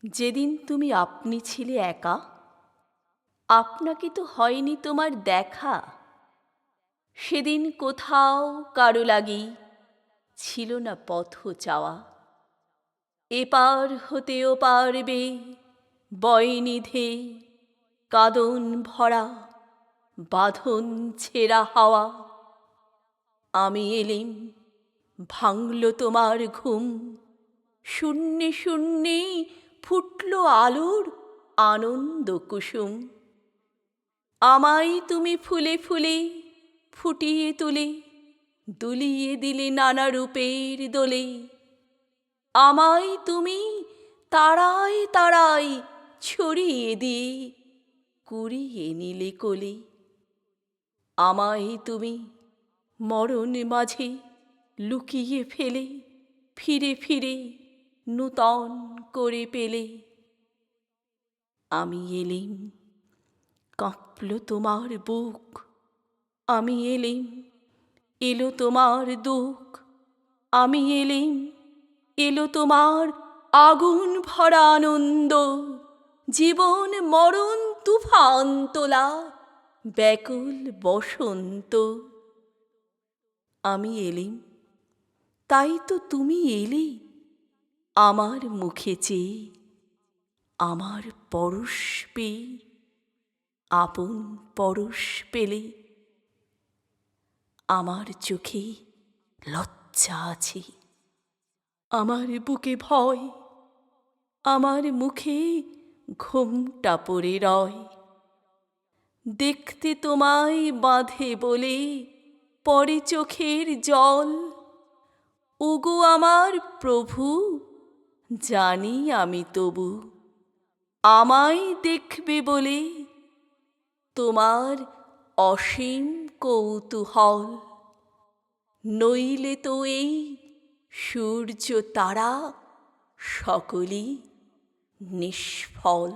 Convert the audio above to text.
যেদিন তুমি আপনি ছিলে একা, আপনাকে তো হয়নি তোমার দেখা। সেদিন কোথাও কারো লাগি ছিল না পথ চাওয়া। এপার হতে ওপার বে বয়নিধে কাঁদন ভরা বাঁধন ছেঁড়া হাওয়া। আমি এলিম, ভাঙল তোমার ঘুম, শূন্যে শূন্যে ফুটল আলোর আনন্দ কুসুম। আমায় তুমি ফুলে ফুলে ফুটিয়ে তুলে দুলিয়ে দিলে নানা রূপের দোলে। আমায় তুমি তারায় তারায় ছড়িয়ে দিয়ে কুড়িয়ে নিলে কোলে। আমায় তুমি মরণ মাঝে লুকিয়ে ফেলে ফিরে ফিরে নূতন করে পেলে। আমি এলিম, কাঁপল তোমার বুক, আমি এলিম, এলো তোমার দুঃখ। আমি এলিম, এলো তোমার আগুন ভরা আনন্দ। জীবন মরণ তুফান তোলা ব্যাকুল বসন্ত। আমি এলিম, তাই তো তুমি এলে আমার মুখে চেয়ে, আমার পরশ পেয়ে, আপন পরশ পেলে। আমার চোখে লজ্জা আছে, আমার বুকে ভয়, আমার মুখে ঘোমটা পড়ে রয়। দেখতে তোমায় বাঁধে বলে পড়ে চোখের জল। ওগো আমার প্রভু, জানি আমি তবু আমায় দেখবে বলে তোমার অসীম কৌতূহল। নইলে তো এই সূর্য তারা সকলই নিষ্ফল।